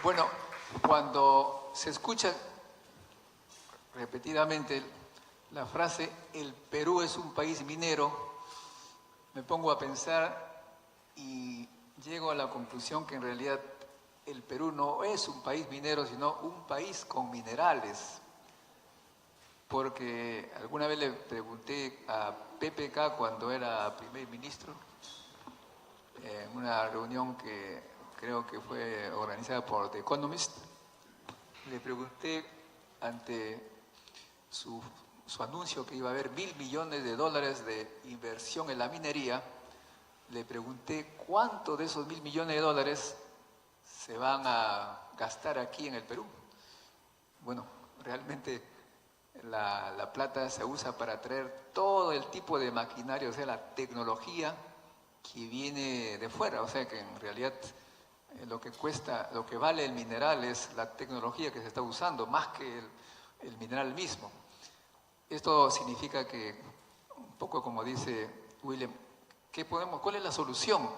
Bueno, cuando se escucha repetidamente la frase "el Perú es un país minero", me pongo a pensar y llego a la conclusión que en realidad el Perú no es un país minero, sino un país con minerales. Porque alguna vez le pregunté a PPK cuando era primer ministro, en una reunión que creo que fue organizada por The Economist, le pregunté ante su anuncio que iba a haber $1.000 millones de inversión en la minería, le pregunté cuánto de esos $1.000 millones se van a gastar aquí en el Perú. Bueno, realmente la plata se usa para traer todo el tipo de maquinaria, o sea, la tecnología que viene de fuera, o sea que en realidad lo que cuesta, lo que vale el mineral es la tecnología que se está usando, más que el mineral mismo. Esto significa que, un poco como dice William, ¿cuál es la solución?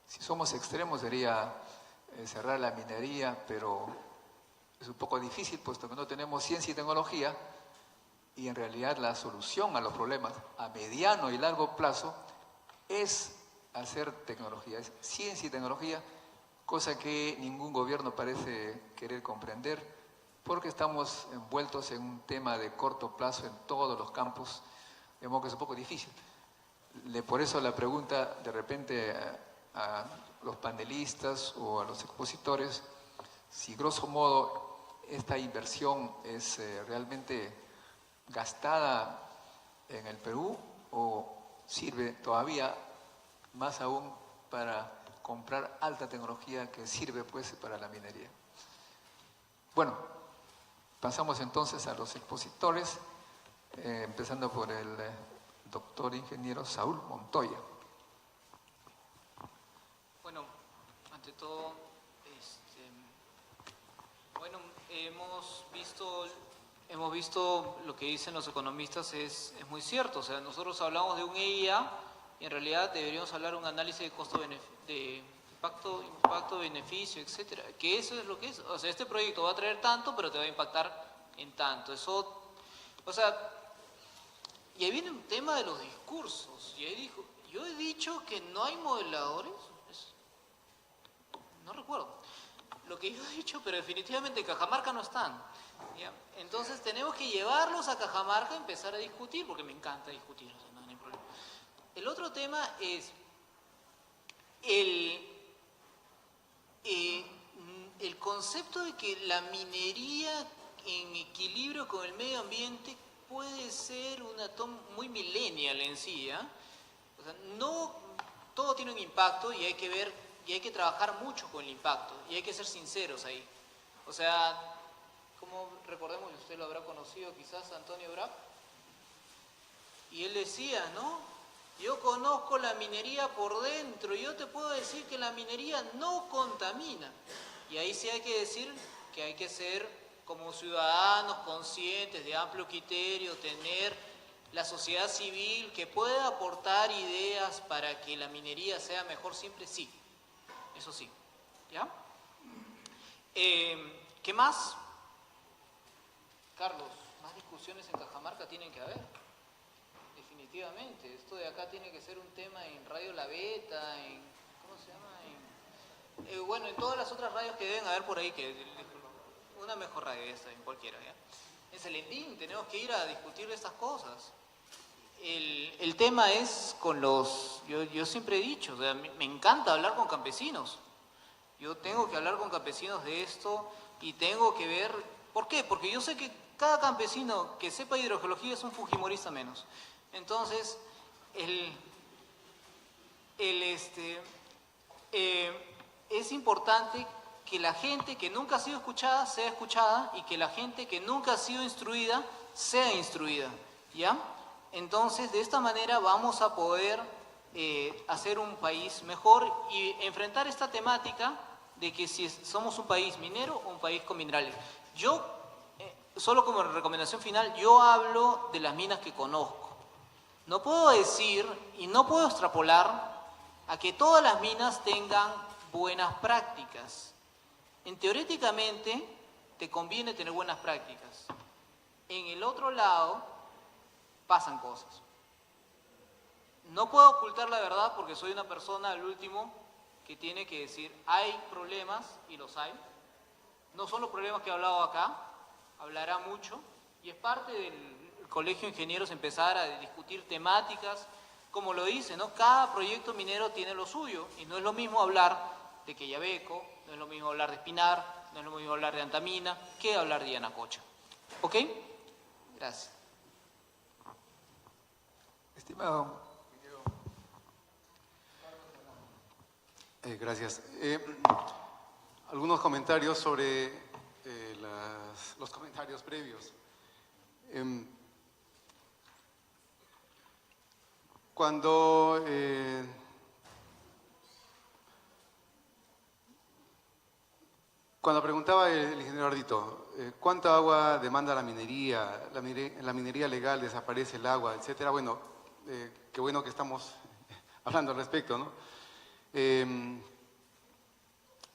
Si somos extremos sería cerrar la minería, pero es un poco difícil puesto que no tenemos ciencia y tecnología, y en realidad la solución a los problemas a mediano y largo plazo es hacer tecnología, es ciencia y tecnología, cosa que ningún gobierno parece querer comprender, porque estamos envueltos en un tema de corto plazo en todos los campos, de modo que es un poco difícil. Por eso la pregunta de repente a los panelistas o a los expositores, si grosso modo esta inversión es realmente gastada en el Perú o sirve todavía más aún para comprar alta tecnología que sirve pues para la minería. Bueno, pasamos entonces a los expositores, empezando por el doctor ingeniero Saúl Montoya. Bueno, ante todo, bueno, hemos visto lo que dicen los economistas es muy cierto. O sea, nosotros hablamos de un EIA y en realidad deberíamos hablar de un análisis de impacto-beneficio, etcétera. Que eso es lo que es. O sea, este proyecto va a traer tanto, pero te va a impactar en tanto. Eso, o sea, y ahí viene un tema de los discursos. Y ahí yo he dicho que no hay modeladores. No recuerdo lo que yo he dicho, pero definitivamente en Cajamarca no están. ¿Ya? Entonces tenemos que llevarlos a Cajamarca y empezar a discutir, porque me encanta discutir, o sea, no hay problema. El otro tema es el concepto de que la minería en equilibrio con el medio ambiente puede ser una muy millennial en sí, ¿ya? O sea, no todo tiene un impacto y hay que ver y hay que trabajar mucho con el impacto y hay que ser sinceros ahí. O sea, como recordemos, usted lo habrá conocido quizás, Antonio Brac, y él decía, ¿no? Yo conozco la minería por dentro y yo te puedo decir que la minería no contamina. Y ahí sí hay que decir que hay que ser como ciudadanos conscientes, de amplio criterio, tener la sociedad civil que pueda aportar ideas para que la minería sea mejor siempre, sí. Eso sí. ¿Ya? ¿Qué más? Carlos, más discusiones en Cajamarca tienen que haber. Definitivamente. Esto de acá tiene que ser un tema en Radio La Beta, en... ¿cómo se llama? Bueno, en todas las otras radios que deben haber por ahí, que una mejor radio esta, en cualquiera, ¿ya? En Celendín tenemos que ir a discutir estas cosas. El tema es con los... Yo siempre he dicho, o sea, me encanta hablar con campesinos. Yo tengo que hablar con campesinos de esto y tengo que ver... ¿Por qué? Porque yo sé que cada campesino que sepa hidrogeología es un fujimorista menos. Entonces, es importante que la gente que nunca ha sido escuchada sea escuchada y que la gente que nunca ha sido instruida sea instruida, ¿ya? Entonces, de esta manera vamos a poder hacer un país mejor y enfrentar esta temática de que si somos un país minero o un país con minerales. Yo, solo como recomendación final, yo hablo de las minas que conozco. No puedo decir y no puedo extrapolar a que todas las minas tengan buenas prácticas. Teóricamente te conviene tener buenas prácticas. En el otro lado pasan cosas. No puedo ocultar la verdad porque soy una persona, al último, que tiene que decir, hay problemas, y los hay. No son los problemas que he hablado acá, hablará mucho, y es parte del Colegio de Ingenieros empezar a discutir temáticas, como lo dice, ¿no? Cada proyecto minero tiene lo suyo, y no es lo mismo hablar de Quellaveco, no es lo mismo hablar de Espinar, no es lo mismo hablar de Antamina, que hablar de Yanacocha. ¿Ok? Gracias. Estimado. Gracias. Algunos comentarios sobre los comentarios previos. Cuando preguntaba el ingeniero Ardito, ¿cuánta agua demanda la minería? La minería legal, desaparece el agua, etcétera. Bueno, qué bueno que estamos hablando al respecto, ¿no?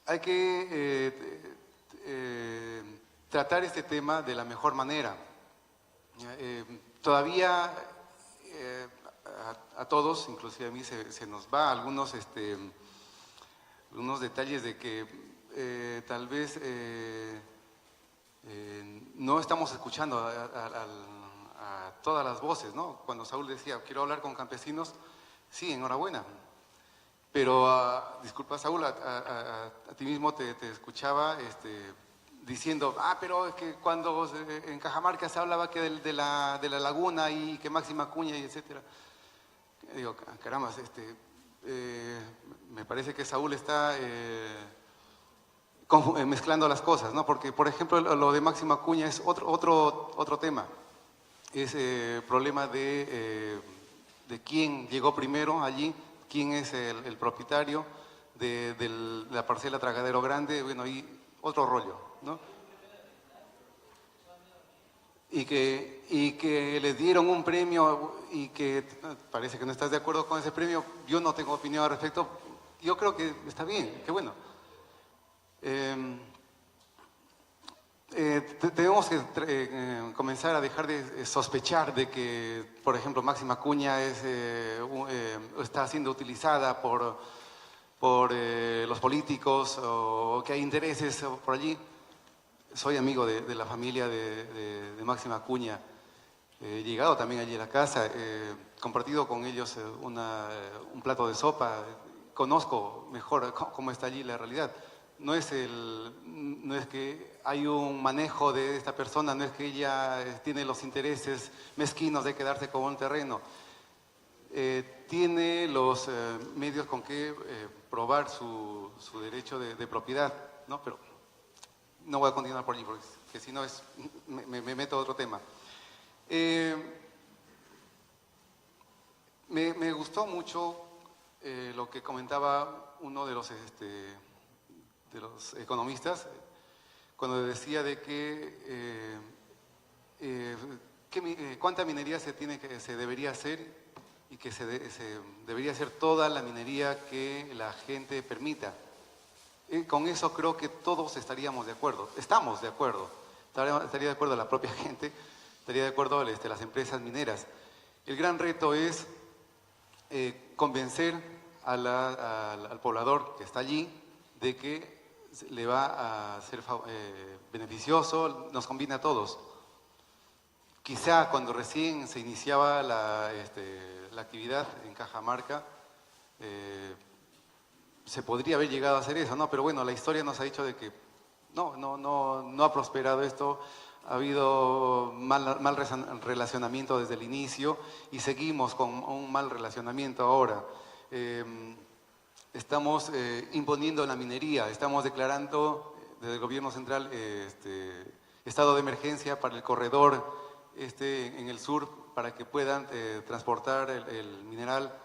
Hay que tratar este tema de la mejor manera. Todavía a todos, inclusive a mí, se nos va algunos detalles de que tal vez no estamos escuchando a todas las voces, ¿no? Cuando Saúl decía, quiero hablar con campesinos, sí, enhorabuena. Pero, disculpa Saúl, a ti mismo te escuchaba diciendo, pero es que cuando en Cajamarca se hablaba que de la laguna y que Máxima Acuña y etcétera. Digo, caramba, me parece que Saúl está mezclando las cosas, ¿no? Porque, por ejemplo, lo de Máxima Acuña es otro tema. Es problema de quién llegó primero allí, quién es el propietario de la parcela Tragadero Grande, bueno, y otro rollo, ¿no? Y que les dieron un premio y que parece que no estás de acuerdo con ese premio. Yo no tengo opinión al respecto. Yo creo que está bien, qué bueno. Tenemos que comenzar a dejar de sospechar de que, por ejemplo, Máxima Acuña está siendo utilizada por los políticos o que hay intereses por allí. Soy amigo de la familia de Máxima Acuña. He llegado también allí a la casa, compartido con ellos un plato de sopa. Conozco mejor cómo está allí la realidad. No es que hay un manejo de esta persona, no es que ella tiene los intereses mezquinos de quedarse con un terreno. Tiene los medios con que probar su derecho de propiedad, ¿no? Pero no voy a continuar por allí, porque si no me meto a otro tema. Me gustó mucho lo que comentaba uno de los economistas, cuando decía de que cuánta minería se debería hacer y que se debería hacer toda la minería que la gente permita. Con eso creo que todos estaríamos de acuerdo, estamos de acuerdo, estaría de acuerdo la propia gente, estaría de acuerdo las empresas mineras. El gran reto es convencer al poblador que está allí de que le va a ser beneficioso, nos conviene a todos. Quizá cuando recién se iniciaba la actividad en Cajamarca, se podría haber llegado a hacer eso, ¿no? Pero bueno, la historia nos ha dicho de que no ha prosperado esto, ha habido mal relacionamiento desde el inicio y seguimos con un mal relacionamiento ahora. Estamos imponiendo la minería, estamos declarando desde el gobierno central estado de emergencia para el corredor en el sur para que puedan transportar el mineral,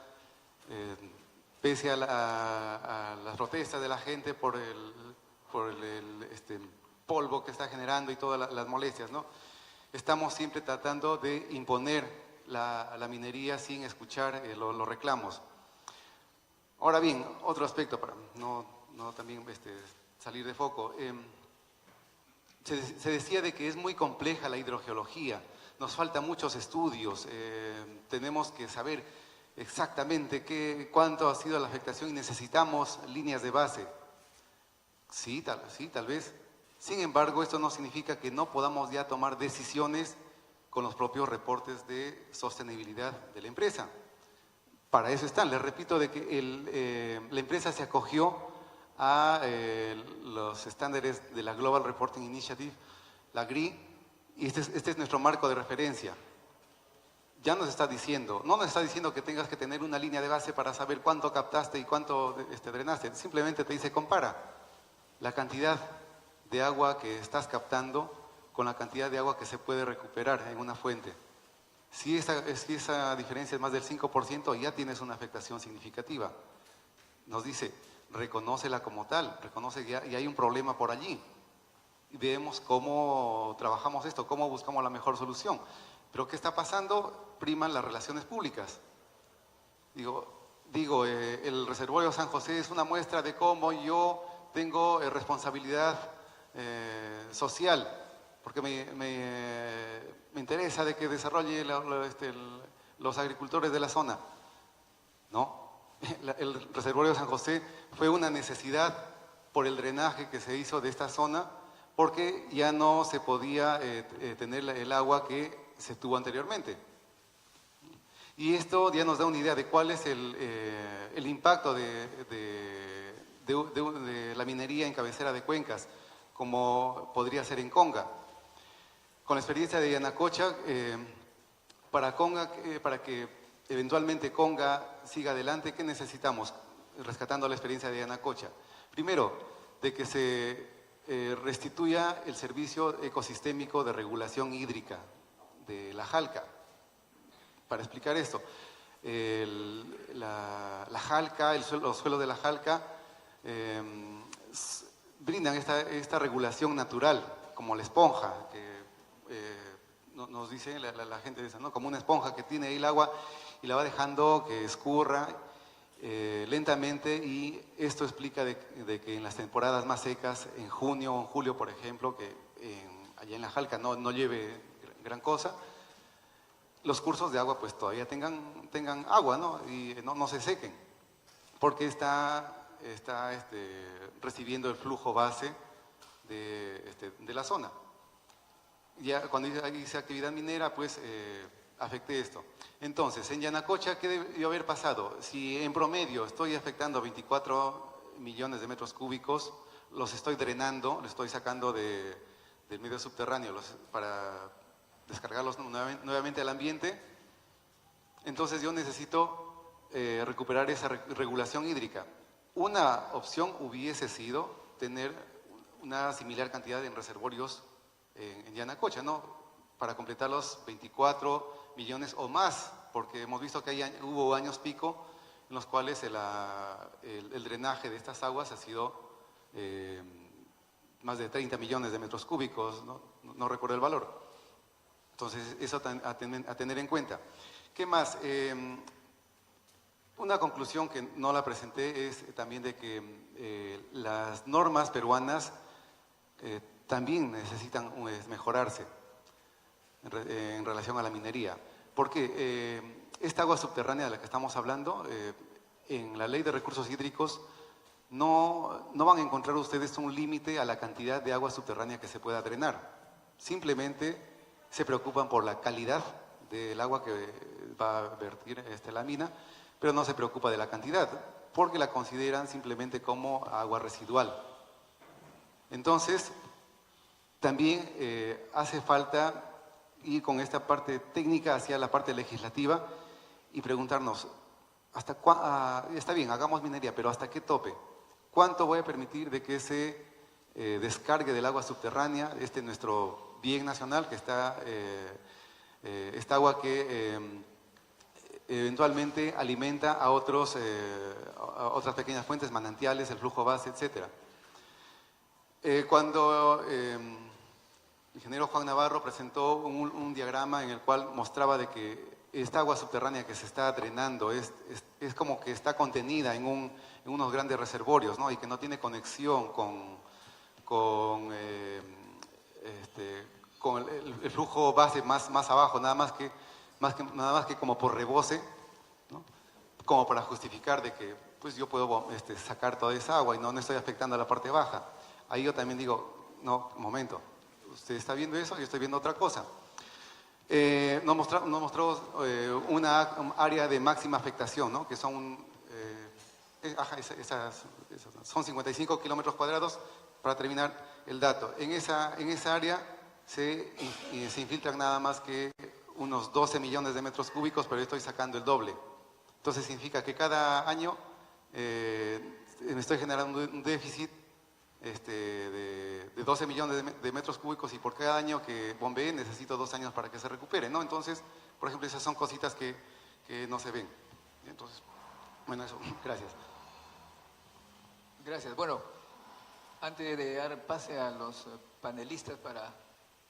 pese a las protestas de la gente por el polvo que está generando y todas las molestias, ¿no? Estamos siempre tratando de imponer la minería sin escuchar los reclamos. Ahora bien, otro aspecto para no también salir de foco. Se decía de que es muy compleja la hidrogeología, nos faltan muchos estudios, tenemos que saber exactamente cuánto ha sido la afectación y necesitamos líneas de base. Sí, tal vez. Sin embargo, esto no significa que no podamos ya tomar decisiones con los propios reportes de sostenibilidad de la empresa. Para eso están. Les repito de que la empresa se acogió a los estándares de la Global Reporting Initiative, la GRI, y este es nuestro marco de referencia. Ya nos está diciendo, no nos está diciendo que tengas que tener una línea de base para saber cuánto captaste y cuánto drenaste, simplemente te dice compara la cantidad de agua que estás captando con la cantidad de agua que se puede recuperar en una fuente. Si esa diferencia es más del 5%, ya tienes una afectación significativa. Nos dice, reconócela como tal, reconoce que ya hay un problema por allí. Y vemos cómo trabajamos esto, cómo buscamos la mejor solución. Pero ¿qué está pasando? Priman las relaciones públicas. Digo, el reservorio San José es una muestra de cómo yo tengo responsabilidad social, porque me interesa de que desarrolle los agricultores de la zona. No, el reservorio San José fue una necesidad por el drenaje que se hizo de esta zona, porque ya no se podía tener el agua que se tuvo anteriormente. Y esto ya nos da una idea de cuál es el impacto de la minería en cabecera de cuencas, como podría ser en Conga. Con la experiencia de Yanacocha, para que eventualmente Conga siga adelante, ¿qué necesitamos? Rescatando la experiencia de Yanacocha. Primero, de que se restituya el servicio ecosistémico de regulación hídrica de la Jalca. Para explicar esto, la Jalca, los suelos de la Jalca brindan esta regulación natural, como la esponja, que nos dice la gente, dice, ¿no? Como una esponja que tiene ahí el agua y la va dejando que escurra lentamente, y esto explica de que en las temporadas más secas, en junio o en julio, por ejemplo, que allá en la Jalca no lleve gran cosa, los cursos de agua pues todavía tengan agua, ¿no? Y no se sequen, porque está recibiendo el flujo base de la zona. Ya cuando hice actividad minera, pues afecté esto. Entonces, en Yanacocha, ¿qué debió haber pasado? Si en promedio estoy afectando 24 millones de metros cúbicos, los estoy drenando, los estoy sacando del medio subterráneo para descargarlos nuevamente al ambiente, entonces yo necesito recuperar esa regulación hídrica. Una opción hubiese sido tener una similar cantidad en reservorios en Yanacocha, ¿no? Para completar los 24 millones o más, porque hemos visto que hubo años pico en los cuales el drenaje de estas aguas ha sido más de 30 millones de metros cúbicos, no recuerdo el valor. Entonces, eso a tener en cuenta. ¿Qué más? Una conclusión que no la presenté es también de que las normas peruanas también necesitan mejorarse en relación a la minería. Porque esta agua subterránea de la que estamos hablando, en la Ley de Recursos Hídricos, no van a encontrar ustedes un límite a la cantidad de agua subterránea que se pueda drenar. Simplemente se preocupan por la calidad del agua que va a vertir la mina, pero no se preocupa de la cantidad, porque la consideran simplemente como agua residual. Entonces, también hace falta ir con esta parte técnica hacia la parte legislativa y preguntarnos, está bien, hagamos minería, pero ¿hasta qué tope? ¿Cuánto voy a permitir de que se descargue del agua subterránea, nuestro bien nacional, que esta agua que eventualmente alimenta a otras pequeñas fuentes, manantiales, el flujo base, etc. Cuando el ingeniero Juan Navarro presentó un diagrama en el cual mostraba de que esta agua subterránea que se está drenando es como que está contenida en unos grandes reservorios, ¿no? Y que no tiene conexión con, con el flujo base más abajo, nada más que como por reboce, ¿no? Como para justificar de que pues yo puedo sacar toda esa agua y no estoy afectando a la parte baja. Ahí yo también digo, no, un momento, usted está viendo eso, yo estoy viendo otra cosa. Nos mostró una área de máxima afectación, ¿no? Que son, son 55 kilómetros cuadrados, para terminar el dato. En esa área se infiltran nada más que unos 12 millones de metros cúbicos, pero yo estoy sacando el doble. Entonces significa que cada año me estoy generando un déficit de 12 millones de metros cúbicos, y por cada año que bombee necesito 2 años para que se recupere, ¿no? Entonces, por ejemplo, esas son cositas que no se ven. Entonces, bueno, eso, gracias. Gracias. Bueno, antes de dar pase a los panelistas para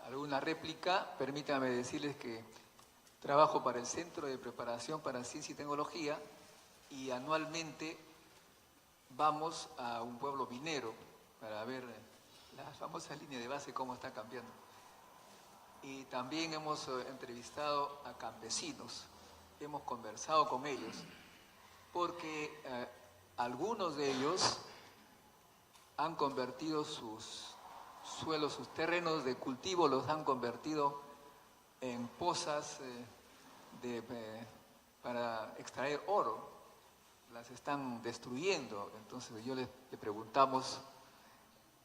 alguna réplica, permítanme decirles que trabajo para el Centro de Preparación para Ciencia y Tecnología, y anualmente vamos a un pueblo minero para ver la famosa línea de base, cómo está cambiando. Y también hemos entrevistado a campesinos, hemos conversado con ellos, porque algunos de ellos han convertido sus suelos, sus terrenos de cultivo, los han convertido en pozas para extraer oro. Las están destruyendo. Entonces le preguntamos,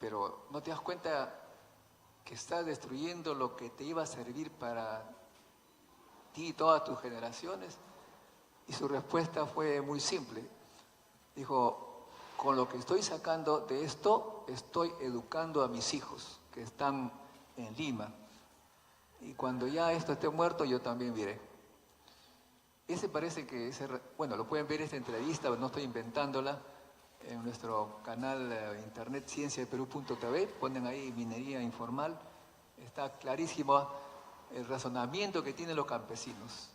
pero ¿no te das cuenta que estás destruyendo lo que te iba a servir para ti y todas tus generaciones? Y su respuesta fue muy simple. Dijo, con lo que estoy sacando de esto, estoy educando a mis hijos que están en Lima. Y cuando ya esto esté muerto, yo también viré. Ese parece que, bueno, lo pueden ver esta entrevista, no estoy inventándola, en nuestro canal internet cienciadeperú.tv, ponen ahí minería informal, está clarísimo el razonamiento que tienen los campesinos.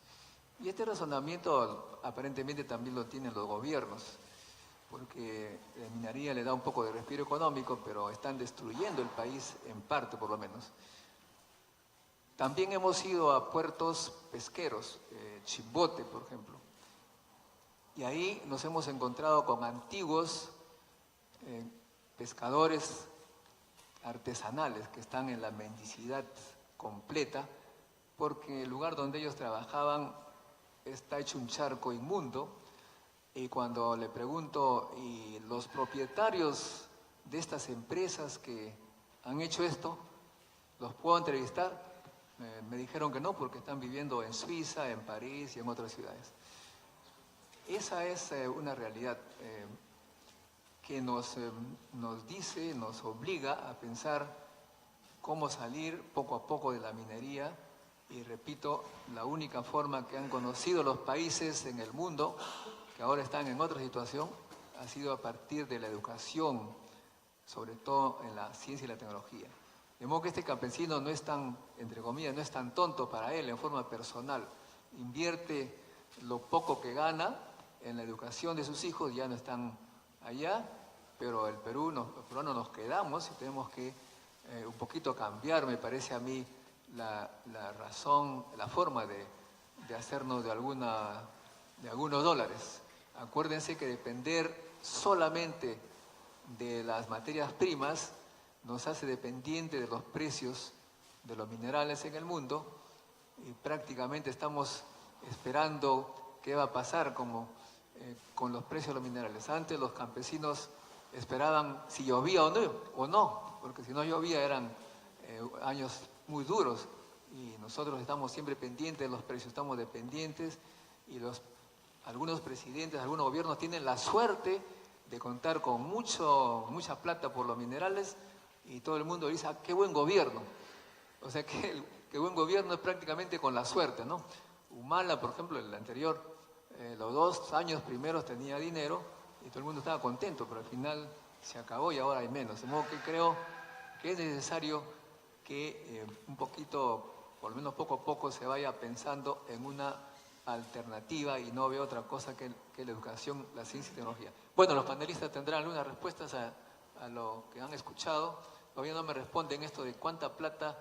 Y este razonamiento aparentemente también lo tienen los gobiernos, porque la minería le da un poco de respiro económico, pero están destruyendo el país en parte por lo menos. También hemos ido a puertos pesqueros, Chimbote por ejemplo, y ahí nos hemos encontrado con antiguos pescadores artesanales que están en la mendicidad completa, porque el lugar donde ellos trabajaban está hecho un charco inmundo. Y cuando le pregunto, ¿y los propietarios de estas empresas que han hecho esto, los puedo entrevistar? Me dijeron que no, porque están viviendo en Suiza, en París y en otras ciudades. Esa es una realidad que nos dice, nos obliga a pensar cómo salir poco a poco de la minería. Y repito, la única forma que han conocido los países en el mundo que ahora están en otra situación ha sido a partir de la educación, sobre todo en la ciencia y la tecnología. De modo que este campesino no es tan, entre comillas, no es tan tonto para él en forma personal. Invierte lo poco que gana en la educación de sus hijos, ya no están allá, pero el Perú, los peruanos nos quedamos y tenemos que un poquito cambiar, me parece a mí, la razón, la forma de hacernos de algunos dólares. Acuérdense que depender solamente de las materias primas nos hace dependiente de los precios de los minerales en el mundo, y prácticamente estamos esperando qué va a pasar con los precios de los minerales. Antes los campesinos esperaban si llovía o no, porque si no llovía eran años muy duros, y nosotros estamos siempre pendientes de los precios, estamos dependientes, y algunos presidentes, algunos gobiernos tienen la suerte de contar con mucha plata por los minerales, y todo el mundo dice, qué buen gobierno. O sea que buen gobierno es prácticamente con la suerte, ¿no? Humala, por ejemplo, el anterior, los 2 años primeros tenía dinero y todo el mundo estaba contento, pero al final se acabó y ahora hay menos. De modo que creo que es necesario que un poquito, por lo menos poco a poco, se vaya pensando en una alternativa, y no veo otra cosa que la educación, la ciencia y tecnología. Bueno, los panelistas tendrán algunas respuestas a lo que han escuchado. todavía no me responden esto de cuánta plata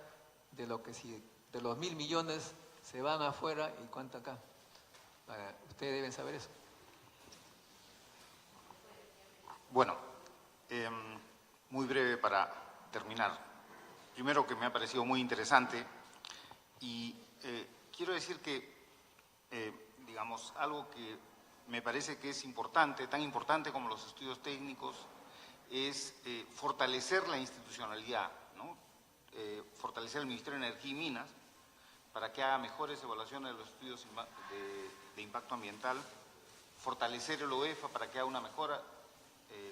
de lo que si de los 1.000 millones se van afuera y cuánto acá. Ustedes deben saber eso. Bueno, muy breve para terminar. Primero, que me ha parecido muy interesante y quiero decir que, digamos, algo que me parece que es importante, tan importante como los estudios técnicos, es fortalecer la institucionalidad, ¿no? Fortalecer el Ministerio de Energía y Minas para que haga mejores evaluaciones de los estudios de impacto ambiental, fortalecer el OEFA para que haga una mejor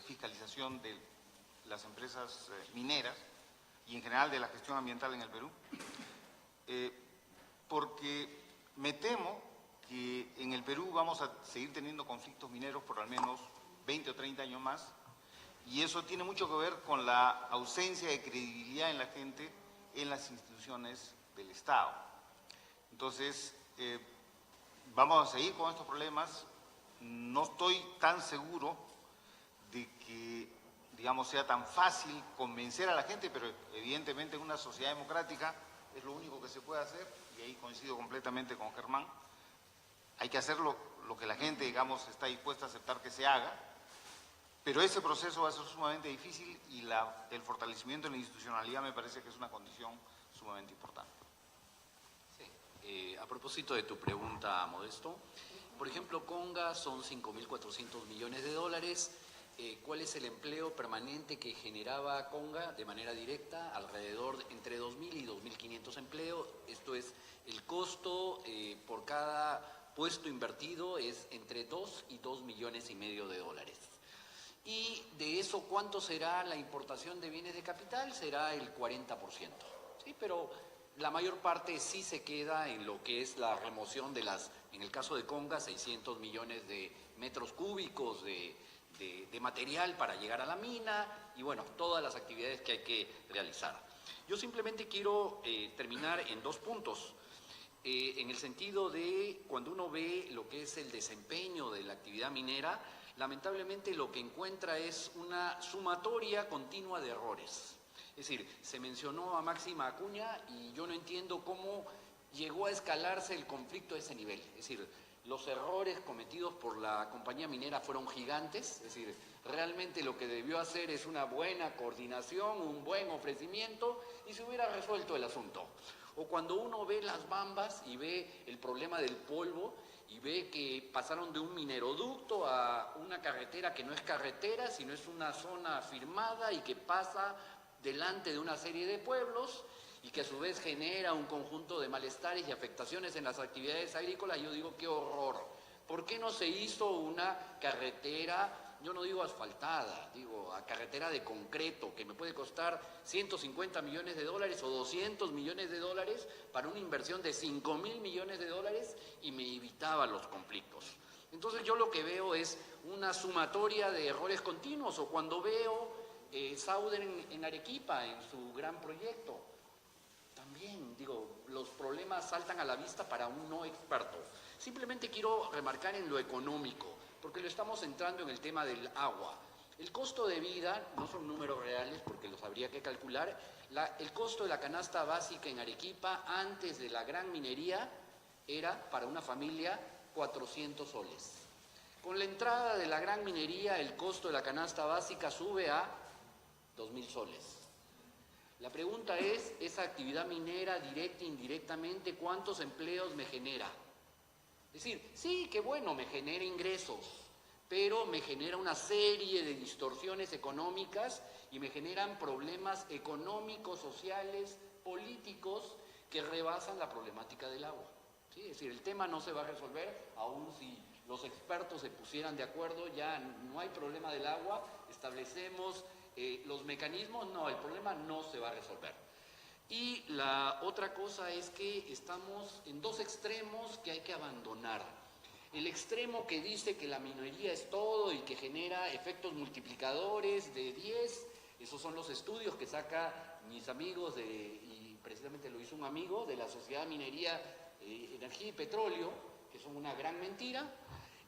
fiscalización de las empresas mineras y en general de la gestión ambiental en el Perú, porque me temo que en el Perú vamos a seguir teniendo conflictos mineros por al menos 20 o 30 años más, y eso tiene mucho que ver con la ausencia de credibilidad en la gente en las instituciones del Estado. Entonces, vamos a seguir con estos problemas. No estoy tan seguro de que, digamos, sea tan fácil convencer a la gente, pero evidentemente en una sociedad democrática es lo único que se puede hacer, y ahí coincido completamente con Germán. Hay que hacer lo que la gente, digamos, está dispuesta a aceptar que se haga, pero ese proceso va a ser sumamente difícil y el fortalecimiento de la institucionalidad me parece que es una condición sumamente importante. Sí. A propósito de tu pregunta, Modesto, por ejemplo, Conga son 5.400 millones de dólares. ¿Cuál es el empleo permanente que generaba Conga de manera directa? Alrededor entre 2.000 y 2.500 empleos. Esto es, el costo por cada puesto invertido es entre 2 y 2,5 millones de dólares. Y de eso, ¿cuánto será la importación de bienes de capital? Será el 40%. ¿Sí? Pero la mayor parte sí se queda en lo que es la remoción de las, en el caso de Conga, 600 millones de metros cúbicos de material para llegar a la mina y bueno, todas las actividades que hay que realizar. Yo simplemente quiero terminar en 2 puntos. En el sentido de cuando uno ve lo que es el desempeño de la actividad minera, lamentablemente lo que encuentra es una sumatoria continua de errores. Es decir, se mencionó a Máxima Acuña y yo no entiendo cómo llegó a escalarse el conflicto a ese nivel. Es decir, los errores cometidos por la compañía minera fueron gigantes, es decir, realmente lo que debió hacer es una buena coordinación, un buen ofrecimiento y se hubiera resuelto el asunto. O cuando uno ve las Bambas y ve el problema del polvo y ve que pasaron de un mineroducto a una carretera que no es carretera, sino es una zona firmada y que pasa delante de una serie de pueblos y que a su vez genera un conjunto de malestares y afectaciones en las actividades agrícolas, yo digo, qué horror. ¿Por qué no se hizo una carretera, yo no digo asfaltada, digo a carretera de concreto, que me puede costar 150 millones de dólares o 200 millones de dólares para una inversión de 5.000 millones de dólares y me evitaba los conflictos? Entonces yo lo que veo es una sumatoria de errores continuos, o cuando veo Sauder en Arequipa, en su gran proyecto, también, digo, los problemas saltan a la vista para un no experto. Simplemente quiero remarcar en lo económico, porque lo estamos centrando en el tema del agua. El costo de vida, no son números reales porque los habría que calcular, el costo de la canasta básica en Arequipa antes de la gran minería era para una familia 400 soles. Con la entrada de la gran minería el costo de la canasta básica sube a 2.000 soles. La pregunta es, esa actividad minera, directa e indirectamente, ¿cuántos empleos me genera? Es decir, sí, qué bueno, me genera ingresos, pero me genera una serie de distorsiones económicas y me generan problemas económicos, sociales, políticos que rebasan la problemática del agua. ¿Sí? Es decir, el tema no se va a resolver, aun si los expertos se pusieran de acuerdo, ya no hay problema del agua, establecemos los mecanismos, no, el problema no se va a resolver. Y la otra cosa es que estamos en 2 extremos que hay que abandonar. El extremo que dice que la minería es todo y que genera efectos multiplicadores de 10, esos son los estudios que saca mis amigos, y precisamente lo hizo un amigo de la Sociedad de Minería, Energía y Petróleo, que son una gran mentira.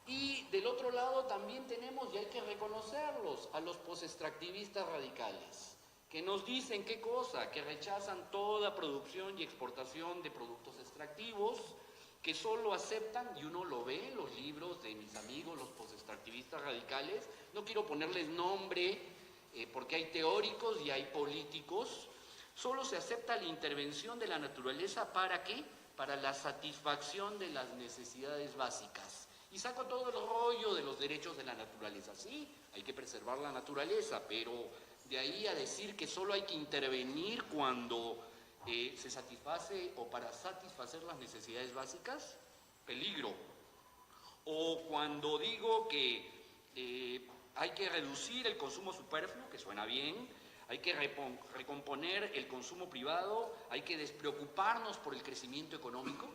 Y del otro lado también tenemos, y hay que reconocerlos, a los posextractivistas radicales, que nos dicen qué cosa, que rechazan toda producción y exportación de productos extractivos, que solo aceptan, y uno lo ve en los libros de mis amigos, los postextractivistas radicales, no quiero ponerles nombre porque hay teóricos y hay políticos, solo se acepta la intervención de la naturaleza, ¿para qué? Para la satisfacción de las necesidades básicas. Y saco todo el rollo de los derechos de la naturaleza. Sí, hay que preservar la naturaleza, pero de ahí a decir que solo hay que intervenir cuando se satisface o para satisfacer las necesidades básicas, peligro. O cuando digo que hay que reducir el consumo superfluo, que suena bien, hay que recomponer el consumo privado, hay que despreocuparnos por el crecimiento económico.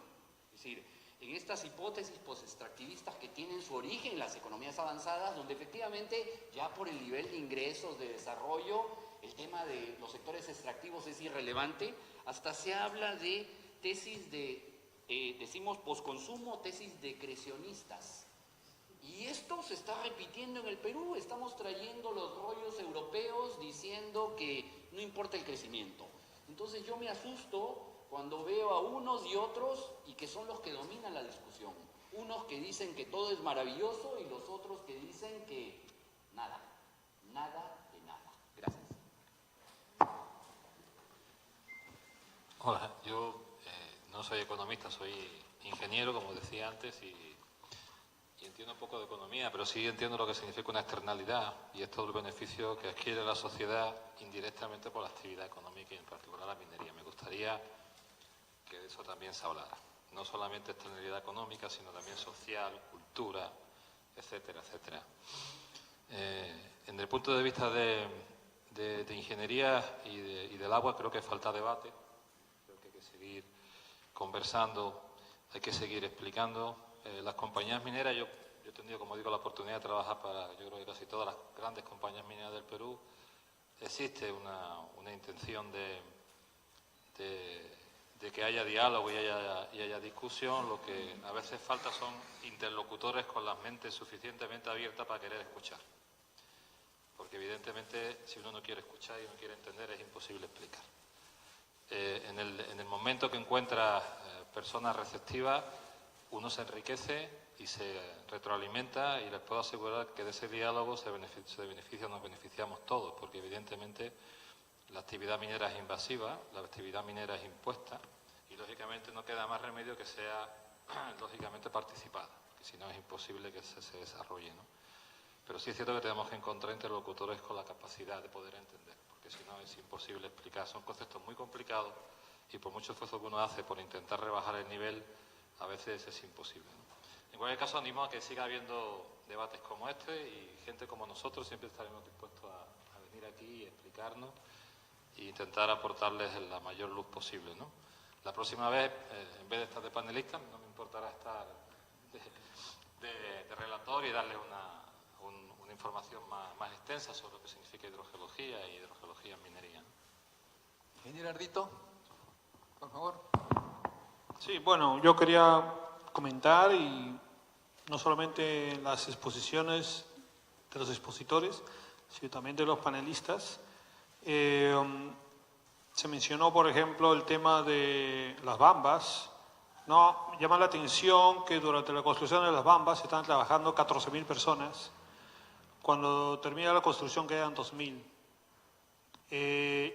Es decir, en estas hipótesis postextractivistas que tienen su origen en las economías avanzadas, donde efectivamente ya por el nivel de ingresos, de desarrollo, el tema de los sectores extractivos es irrelevante, hasta se habla de tesis de, decimos postconsumo, tesis decrecionistas. Y esto se está repitiendo en el Perú, estamos trayendo los rollos europeos diciendo que no importa el crecimiento. Entonces yo me asusto cuando veo a unos y otros, y que son los que dominan la discusión. Unos que dicen que todo es maravilloso y los otros que dicen que nada, nada de nada. Gracias. Hola, yo no soy economista, soy ingeniero, como decía antes, y entiendo un poco de economía, pero sí entiendo lo que significa una externalidad, y es todo el beneficio que adquiere la sociedad indirectamente por la actividad económica y en particular la minería. Me gustaría que de eso también se hablara. No solamente externalidad económica, sino también social, cultura, etcétera, etcétera. En el punto de vista de ingeniería y del agua, creo que falta debate. Creo que hay que seguir conversando, hay que seguir explicando. Las compañías mineras, yo he tenido, como digo, la oportunidad de trabajar para, yo creo que casi todas las grandes compañías mineras del Perú. Existe una intención de que haya diálogo y haya discusión. Lo que a veces falta son interlocutores con las mentes suficientemente abiertas para querer escuchar. Porque evidentemente si uno no quiere escuchar y no quiere entender es imposible explicar. En el momento que encuentra personas receptivas, uno se enriquece y se retroalimenta, y les puedo asegurar que de ese diálogo nos beneficiamos todos, porque evidentemente la actividad minera es invasiva, la actividad minera es impuesta, y lógicamente no queda más remedio que sea lógicamente participada, porque si no es imposible que se desarrolle, ¿no? Pero sí es cierto que tenemos que encontrar interlocutores con la capacidad de poder entender, porque si no es imposible explicar. Son conceptos muy complicados y por mucho esfuerzo que uno hace por intentar rebajar el nivel, a veces es imposible, ¿no? En cualquier caso, animo a que siga habiendo debates como este, y gente como nosotros siempre estaremos dispuestos a venir aquí y explicarnos e intentar aportarles la mayor luz posible, ¿no? La próxima vez, en vez de estar de panelista, no me importará estar de relator y darles una información más extensa sobre lo que significa hidrogeología y hidrogeología en minería, ¿no? Ingeniero Ardito, por favor. Sí, bueno, yo quería comentar, y no solamente las exposiciones de los expositores, sino también de los panelistas. Se mencionó, por ejemplo, el tema de las bambas. No, llama la atención que durante la construcción de las bambas están trabajando 14.000 personas. Cuando termina la construcción quedan 2.000.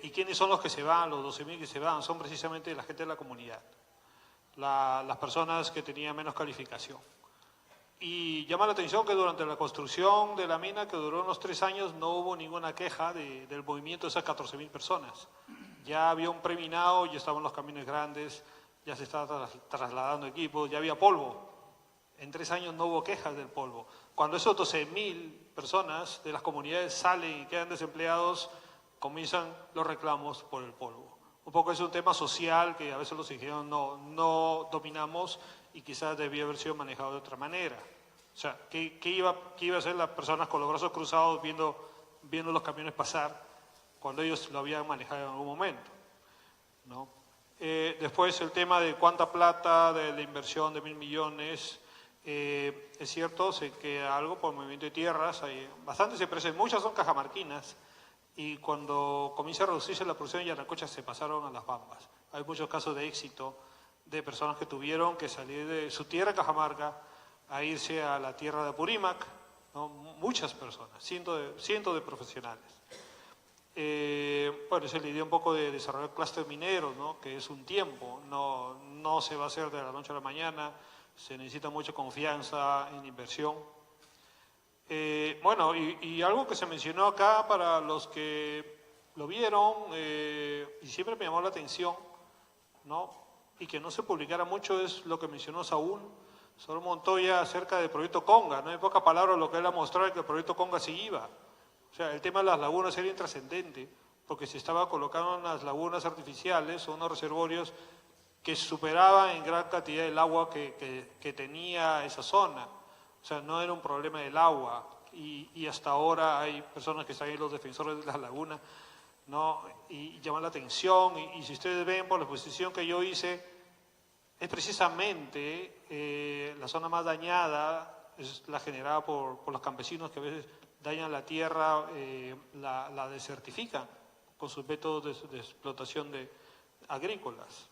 ¿Y quiénes son los que se van? Los 12.000 que se van son precisamente la gente de la comunidad, las personas que tenían menos calificación. Y llama la atención que durante la construcción de la mina, que duró unos 3 años, no hubo ninguna queja del movimiento de esas 14.000 personas. Ya había un preminado, ya estaban los camiones grandes, ya se estaba trasladando equipos, ya había polvo. En 3 años no hubo quejas del polvo. Cuando esos 12.000 personas de las comunidades salen y quedan desempleados, comienzan los reclamos por el polvo. Un poco es un tema social que a veces los ingenieros no dominamos, y quizás debía haber sido manejado de otra manera. O sea, ¿qué iba a hacer las personas con los brazos cruzados viendo los camiones pasar cuando ellos lo habían manejado en algún momento, ¿no? Después el tema de cuánta plata de la inversión de 1.000 millones. Es cierto, se queda algo por movimiento de tierras, hay bastantes empresas, muchas son cajamarquinas, y cuando comienza a reducirse la producción en Yanacocha se pasaron a las Bambas. Hay muchos casos de éxito de personas que tuvieron que salir de su tierra, Cajamarca, a irse a la tierra de Apurímac, ¿no? Muchas personas, cientos de profesionales. Bueno, se le dio un poco de desarrollar clúster minero, ¿no? Que es un tiempo, no se va a hacer de la noche a la mañana, se necesita mucha confianza en inversión. Bueno, y algo que se mencionó acá para los que lo vieron, y siempre me llamó la atención, ¿no? Y que no se publicara mucho, es lo que mencionó Saúl Montoya acerca del proyecto Conga, ¿no? En pocas palabras, lo que él ha mostrado es que el proyecto Conga sí iba. O sea, el tema de las lagunas era intrascendente, porque se estaba colocando unas lagunas artificiales o unos reservorios que superaban en gran cantidad el agua que tenía esa zona. O sea, no era un problema del agua. Y hasta ahora hay personas que están ahí, los defensores de las lagunas, ¿no? Y llaman la atención. Y si ustedes ven por la exposición que yo hice, es precisamente la zona más dañada, es la generada por los campesinos que a veces dañan la tierra, la desertifican con sus métodos de explotación agrícolas.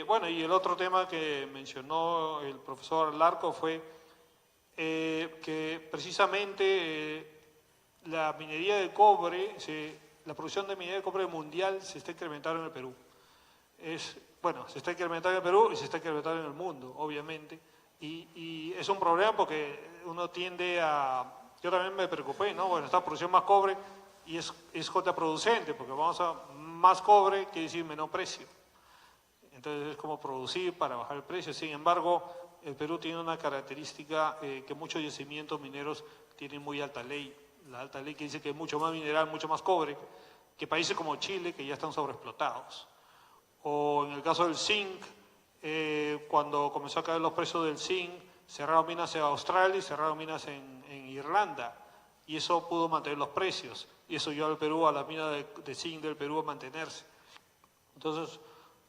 Bueno, y el otro tema que mencionó el profesor Larco fue que precisamente la minería de cobre, la producción de minería de cobre mundial se está incrementando en el Perú. Bueno, se está incrementando en el Perú y se está incrementando en el mundo, obviamente. Y es un problema porque uno tiende a... Yo también me preocupé, ¿no? Bueno, está produciendo más cobre y es contraproducente, porque más cobre quiere decir menos precio. Entonces es como producir para bajar el precio. Sin embargo, el Perú tiene una característica que muchos yacimientos mineros tienen muy alta ley. La alta ley que dice que hay mucho más mineral, mucho más cobre, que países como Chile que ya están sobreexplotados. O en el caso del zinc, cuando comenzó a caer los precios del zinc, cerraron minas en Australia y cerraron minas en Irlanda. Y eso pudo mantener los precios. Y eso llevó al Perú, a la mina de zinc del Perú, a mantenerse. Entonces,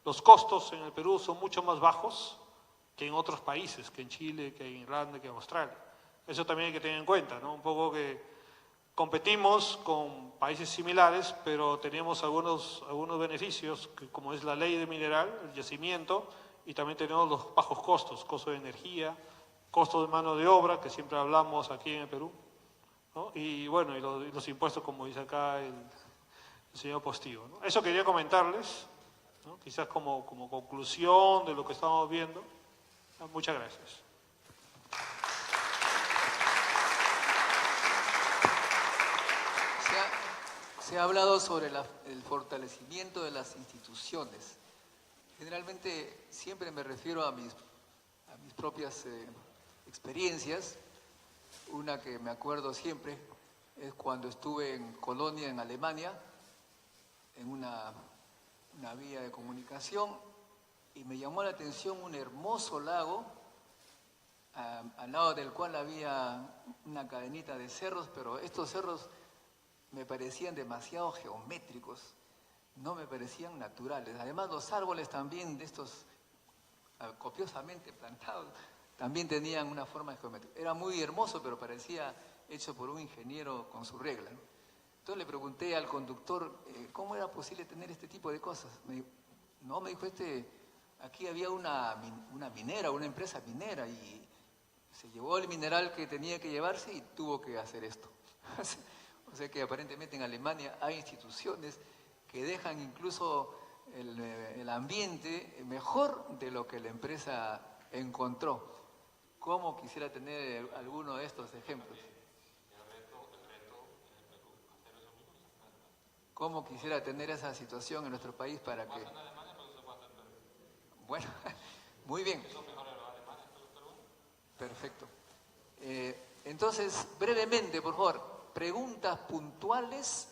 los costos en el Perú son mucho más bajos que en otros países, que en Chile, que en Irlanda, que en Australia. Eso también hay que tener en cuenta, ¿no? Un poco que competimos con países similares, pero tenemos algunos beneficios, como es la ley de mineral, el yacimiento, y también tenemos los bajos costos, costo de energía, costo de mano de obra, que siempre hablamos aquí en el Perú, ¿no? Y bueno, y los impuestos, como dice acá el señor Postigo, ¿no? Eso quería comentarles, ¿no? Quizás como conclusión de lo que estamos viendo. Muchas gracias. Se ha hablado sobre el fortalecimiento de las instituciones. Generalmente siempre me refiero a mis propias experiencias. Una que me acuerdo siempre es cuando estuve en Colonia, en Alemania, en una vía de comunicación, y me llamó la atención un hermoso lago, al lado del cual había una cadenita de cerros, pero estos cerros me parecían demasiado geométricos, no me parecían naturales. Además, los árboles también de estos copiosamente plantados también tenían una forma geométrica. Era muy hermoso, pero parecía hecho por un ingeniero con su regla, ¿no? Entonces le pregunté al conductor cómo era posible tener este tipo de cosas. Me dijo, aquí había una minera, una empresa minera, y se llevó el mineral que tenía que llevarse y tuvo que hacer esto. O sea que aparentemente en Alemania hay instituciones que dejan incluso el ambiente mejor de lo que la empresa encontró. ¿Cómo quisiera tener alguno de estos ejemplos? ¿Cómo quisiera tener esa situación en nuestro país para que... Bueno, muy bien. Perfecto. Entonces, brevemente, por favor, preguntas puntuales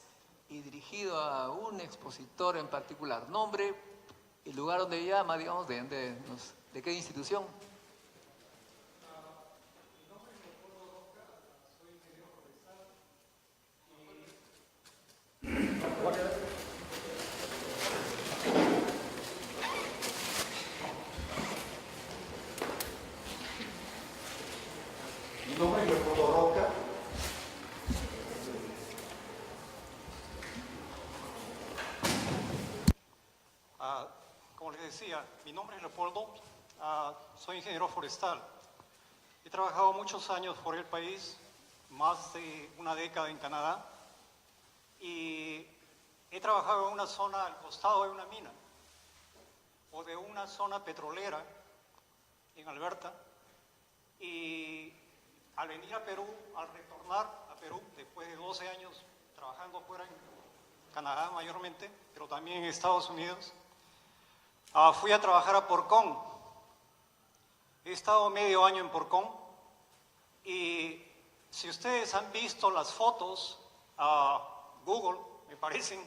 y dirigido a un expositor en particular. Nombre, el lugar donde llama, digamos, de qué institución. Como les decía, mi nombre es Leopoldo, soy ingeniero forestal. He trabajado muchos años por el país, más de una década en Canadá, y he trabajado en una zona al costado de una mina o de una zona petrolera en Alberta, y al venir a Perú, al retornar a Perú, después de 12 años trabajando fuera en Canadá mayormente, pero también en Estados Unidos, fui a trabajar a Porcón. He estado medio año en Porcón, y si ustedes han visto las fotos Google, me parecen,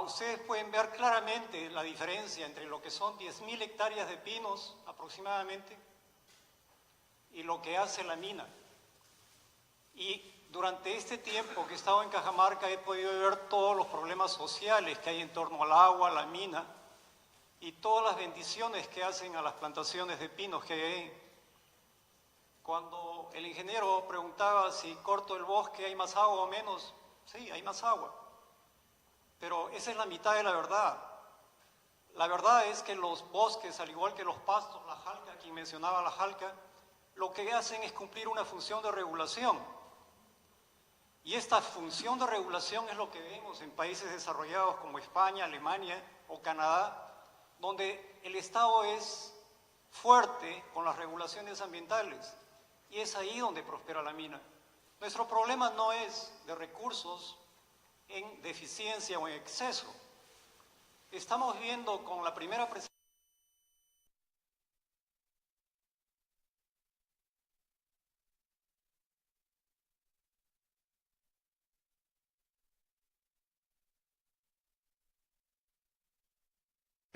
ustedes pueden ver claramente la diferencia entre lo que son 10.000 hectáreas de pinos aproximadamente y lo que hace la mina. Y durante este tiempo que he estado en Cajamarca he podido ver todos los problemas sociales que hay en torno al agua, la mina, y todas las bendiciones que hacen a las plantaciones de pinos que hay ahí. Cuando el ingeniero preguntaba si corto el bosque hay más agua o menos, sí, hay más agua. Pero esa es la mitad de la verdad. La verdad es que los bosques, al igual que los pastos, la jalca, quien mencionaba la jalca, lo que hacen es cumplir una función de regulación. Y esta función de regulación es lo que vemos en países desarrollados como España, Alemania o Canadá, donde el Estado es fuerte con las regulaciones ambientales. Y es ahí donde prospera la mina. Nuestro problema no es de recursos en deficiencia o en exceso. Estamos viendo con la primera presentación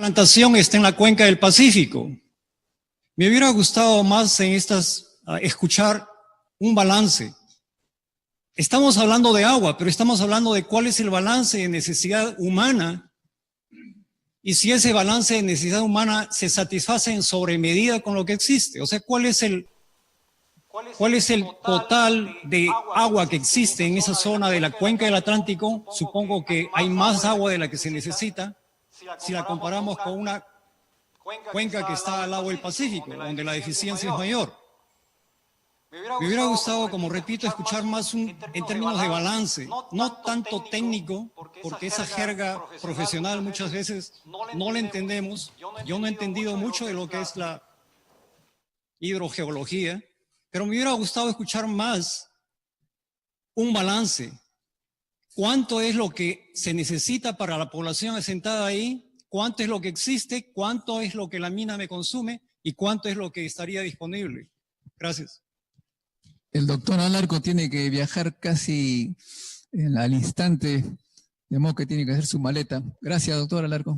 plantación está en la cuenca del Pacífico. Me hubiera gustado más en escuchar un balance. Estamos hablando de agua, pero estamos hablando de cuál es el balance de necesidad humana y si ese balance de necesidad humana se satisface en sobremedida con lo que existe. O sea, ¿cuál es el total de agua que existe en esa zona de la cuenca del Atlántico? Supongo que hay más agua de la que se necesita si la comparamos con una cuenca que está al lado del Pacífico, donde la deficiencia es mayor. Me hubiera gustado, como repito, escuchar más en términos de balance, no tanto técnico, porque esa jerga profesional muchas veces no la entendemos. Yo no he entendido mucho de lo que es la hidrogeología, pero me hubiera gustado escuchar más un balance. ¿Cuánto es lo que se necesita para la población asentada ahí? ¿Cuánto es lo que existe? ¿Cuánto es lo que la mina me consume? ¿Y cuánto es lo que estaría disponible? Gracias. El doctor Alarco tiene que viajar casi al instante, de modo que tiene que hacer su maleta. Gracias, doctor Alarco.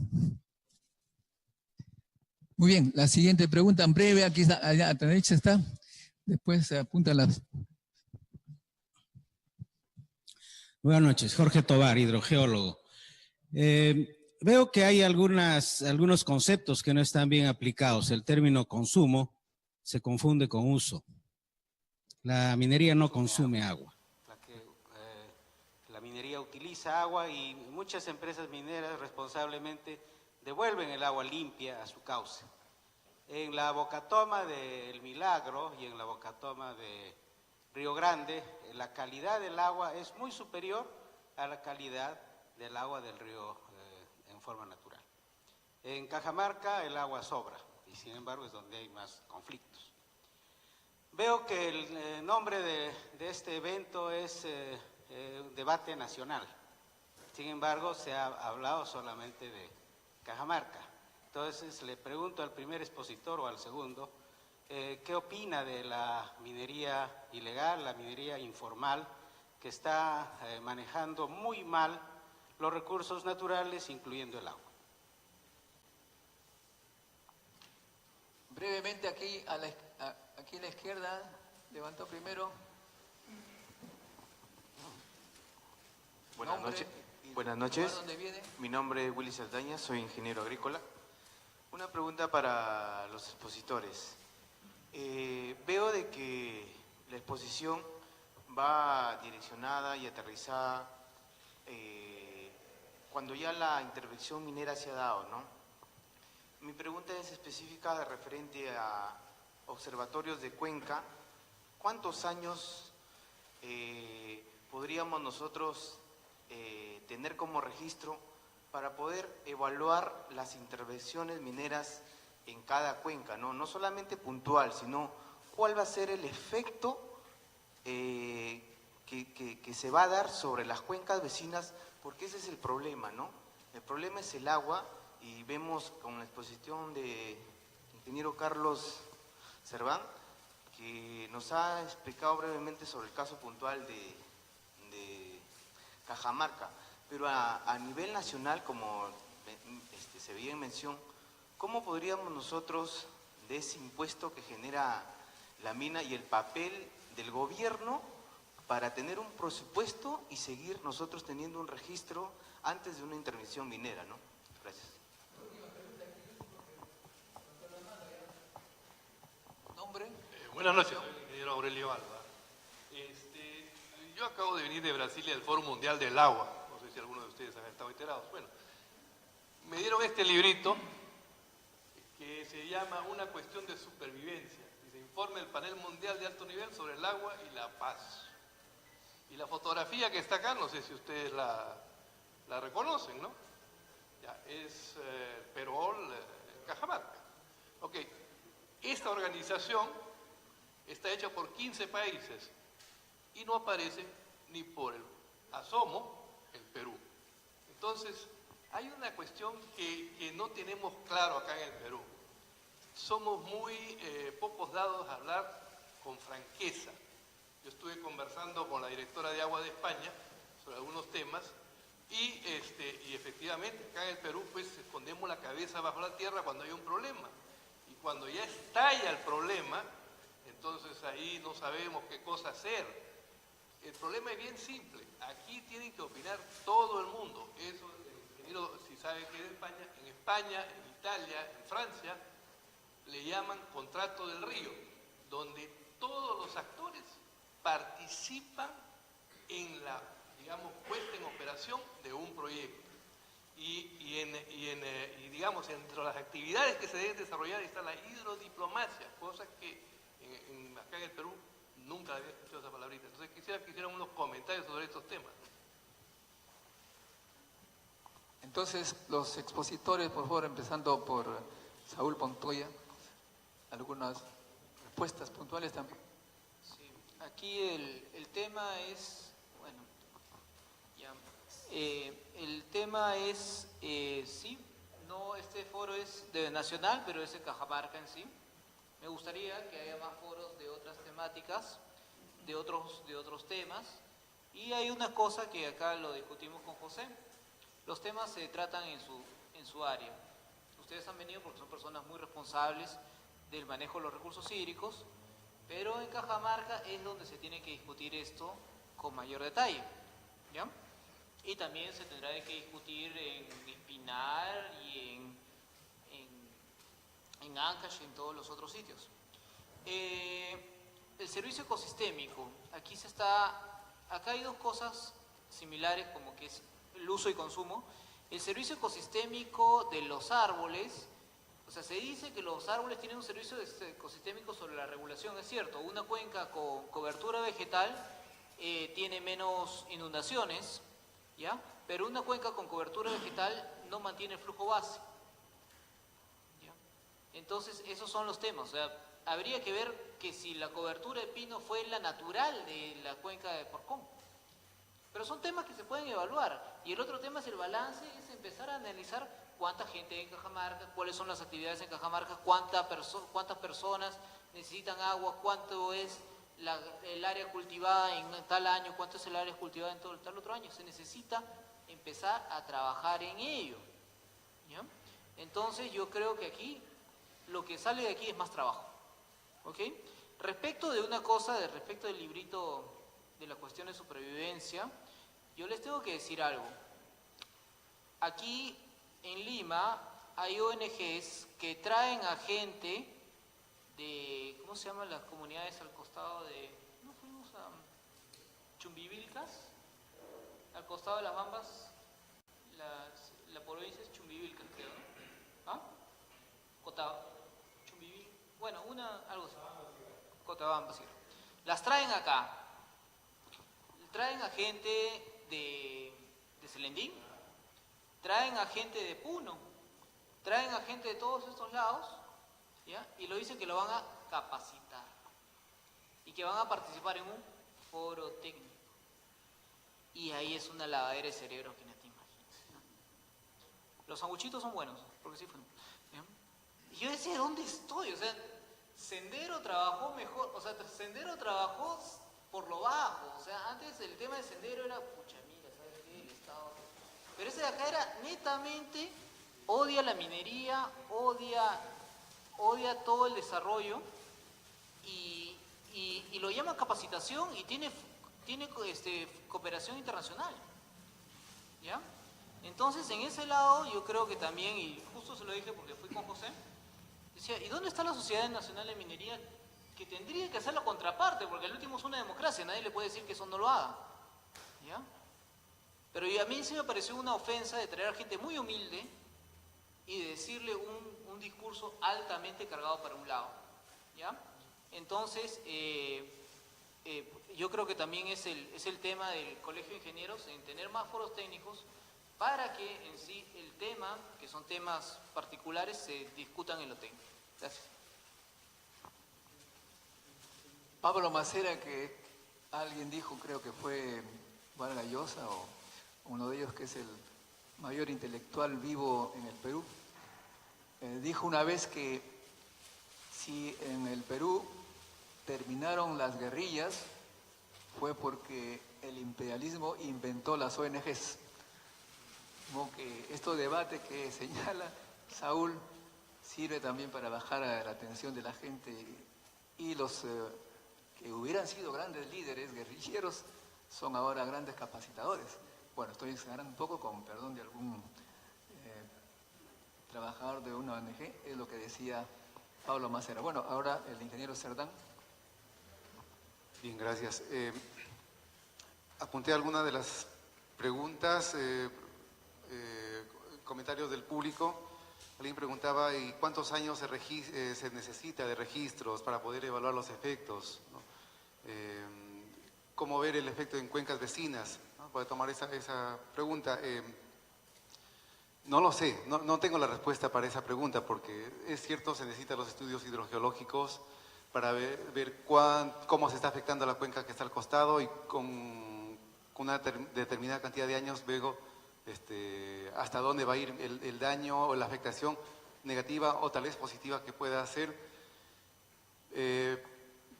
Muy bien, la siguiente pregunta en breve, aquí está, allá a la derecha está. Después se apunta las... Buenas noches, Jorge Tobar, hidrogeólogo. Veo que hay algunos conceptos que no están bien aplicados. El término consumo se confunde con uso. La minería no consume agua. La minería utiliza agua y muchas empresas mineras responsablemente devuelven el agua limpia a su cauce. En la Bocatoma del Milagro y en la Bocatoma de Río Grande, la calidad del agua es muy superior a la calidad del agua del río en forma natural. En Cajamarca el agua sobra y sin embargo es donde hay más conflictos. Veo que el nombre de este evento es un debate nacional. Sin embargo, se ha hablado solamente de Cajamarca. Entonces, le pregunto al primer expositor o al segundo, ¿qué opina de la minería ilegal, la minería informal, que está manejando muy mal los recursos naturales, incluyendo el agua? Brevemente aquí a la izquierda, levantó primero. Buenas noches. Mi nombre es Willy Saldaña, soy ingeniero agrícola. Una pregunta para los expositores. Veo de que la exposición va direccionada y aterrizada cuando ya la intervención minera se ha dado, ¿no? Mi pregunta es específica referente a observatorios de Cuenca. ¿Cuántos años podríamos nosotros tener como registro para poder evaluar las intervenciones mineras en cada cuenca, ¿no? No solamente puntual, sino cuál va a ser el efecto que se va a dar sobre las cuencas vecinas, porque ese es el problema, ¿no? El problema es el agua, y vemos con la exposición de ingeniero Carlos Serván, que nos ha explicado brevemente sobre el caso puntual de Cajamarca, pero a nivel nacional, como se veía en mención, ¿cómo podríamos nosotros, de ese impuesto que genera la mina y el papel del gobierno, para tener un presupuesto y seguir nosotros teniendo un registro antes de una intervención minera, ¿no? Gracias. ¿Nombre? Buenas noches, soy el ingeniero Aurelio Alba. Yo acabo de venir de Brasilia del Foro Mundial del Agua. No sé si algunos de ustedes han estado enterados. Bueno, me dieron este librito que se llama Una cuestión de supervivencia. Dice, informe del panel mundial de alto nivel sobre el agua y la paz. Y la fotografía que está acá, no sé si ustedes la reconocen, ¿no? Ya, es Perol, Cajamarca. Ok, esta organización está hecha por 15 países y no aparece ni por el asomo el Perú. Entonces, hay una cuestión que no tenemos claro acá en el Perú. Somos muy pocos dados a hablar con franqueza. Yo estuve conversando con la directora de Agua de España sobre algunos temas y efectivamente acá en el Perú pues escondemos la cabeza bajo la tierra cuando hay un problema. Y cuando ya estalla el problema, entonces ahí no sabemos qué cosa hacer. El problema es bien simple. Aquí tienen que opinar todo el mundo. Eso, el ingeniero, si sabe que es de España, en Italia, en Francia, le llaman contrato del río, donde todos los actores participan en la, digamos, puesta en operación de un proyecto. Y digamos, entre las actividades que se deben desarrollar está la hidrodiplomacia, cosa que acá en el Perú nunca había escuchado esa palabrita. Entonces quisiera que hicieran unos comentarios sobre estos temas. Entonces, los expositores, por favor, empezando por Saúl Pontoya, algunas respuestas puntuales también. Sí, aquí el tema es, bueno, ya, el tema es, sí, no, este foro es nacional, pero es en Cajamarca en sí. Me gustaría que haya más foros de otras temáticas, de otros temas. Y hay una cosa que acá lo discutimos con José. Los temas se tratan en su área. Ustedes han venido porque son personas muy responsables del manejo de los recursos hídricos, pero en Cajamarca es donde se tiene que discutir esto con mayor detalle, ¿ya? Y también se tendrá que discutir en Espinar y en Ancash y en todos los otros sitios. El servicio ecosistémico, acá hay dos cosas similares, como que es el uso y consumo. El servicio ecosistémico de los árboles, o sea, se dice que los árboles tienen un servicio ecosistémico sobre la regulación, es cierto. Una cuenca con cobertura vegetal tiene menos inundaciones, ¿ya? Pero una cuenca con cobertura vegetal no mantiene el flujo base. Entonces, esos son los temas. O sea, habría que ver que si la cobertura de pino fue la natural de la cuenca de Porcón. Pero son temas que se pueden evaluar. Y el otro tema es el balance, es empezar a analizar cuánta gente hay en Cajamarca, cuáles son las actividades en Cajamarca, cuántas personas necesitan agua, cuánto es el área cultivada en tal año, cuánto es el área cultivada en tal otro año. Se necesita empezar a trabajar en ello, ¿ya? Entonces, yo creo que aquí lo que sale de aquí es más trabajo, ¿ok? Respecto del librito de la cuestión de supervivencia, yo les tengo que decir algo. Aquí en Lima hay ONGs que traen a gente de, ¿cómo se llaman las comunidades al costado de, no fuimos a Chumbivilcas? Al costado de las Bambas, La provincia es Chumbivilcas, creo, ¿no? ¿Ah? Chumbivilcas. Bueno, algo así. Cochabamba, sí. Las traen acá. Traen a gente de Selendín, traen a gente de Puno, traen a gente de todos estos lados, ¿ya? Y lo dicen que lo van a capacitar y que van a participar en un foro técnico. Y ahí es una lavadera de cerebros que no te imaginas, ¿no? Los sanguchitos son buenos, porque sí fueron. Y yo decía, ¿dónde estoy? O sea, Sendero trabajó mejor, o sea, Sendero trabajó por lo bajo. O sea, antes el tema de Sendero era, pucha, mira, ¿sabes qué? El Estado. Pero ese de acá era netamente, odia la minería, odia todo el desarrollo y lo llama capacitación y tiene cooperación internacional. ¿Ya? Entonces, en ese lado, yo creo que también, y justo se lo dije porque fui con José, decía, ¿y dónde está la Sociedad Nacional de Minería que tendría que hacer la contraparte? Porque al último es una democracia, nadie le puede decir que eso no lo haga. ¿Ya? Pero a mí sí me pareció una ofensa de traer a gente muy humilde y de decirle un discurso altamente cargado para un lado. ¿Ya? Entonces, yo creo que también es el tema del Colegio de Ingenieros en tener más foros técnicos para que en sí el tema, que son temas particulares, se discutan en lo técnico. Gracias. Pablo Macera, que alguien dijo, creo que fue Vargas Llosa o uno de ellos que es el mayor intelectual vivo en el Perú, dijo una vez que si en el Perú terminaron las guerrillas fue porque el imperialismo inventó las ONGs. Como que estos debates que señala Saúl sirve también para bajar a la tensión de la gente y los que hubieran sido grandes líderes guerrilleros son ahora grandes capacitadores. Bueno, estoy exagerando un poco con perdón de algún trabajador de una ONG, es lo que decía Pablo Macera. Bueno, ahora el ingeniero Cerdán. Bien, gracias. Apunté algunas de las preguntas, comentarios del público. Alguien preguntaba, ¿y cuántos años se necesita de registros para poder evaluar los efectos, ¿no? ¿Cómo ver el efecto en cuencas vecinas? ¿No? Para tomar esa pregunta. No lo sé, no tengo la respuesta para esa pregunta, porque es cierto, se necesitan los estudios hidrogeológicos para ver cómo se está afectando la cuenca que está al costado y con una determinada cantidad de años luego hasta dónde va a ir el daño o la afectación negativa o tal vez positiva que pueda hacer.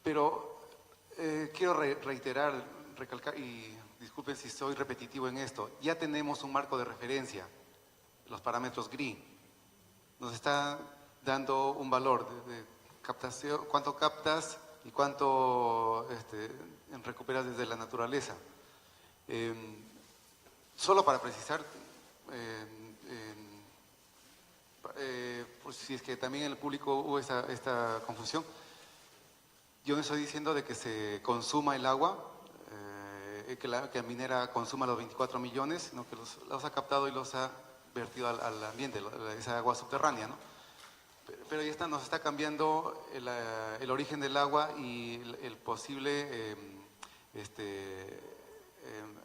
Pero quiero reiterar, recalcar, y disculpen si soy repetitivo en esto, ya tenemos un marco de referencia, los parámetros GRI. Nos está dando un valor de captación, cuánto captas y cuánto recuperas desde la naturaleza. Solo para precisar, pues si es que también en el público hubo esta confusión, yo no estoy diciendo de que se consuma el agua, que la minera consuma los 24 millones, sino que los ha captado y los ha vertido al ambiente, esa agua subterránea, ¿no? Pero ya nos está cambiando el origen del agua y el posible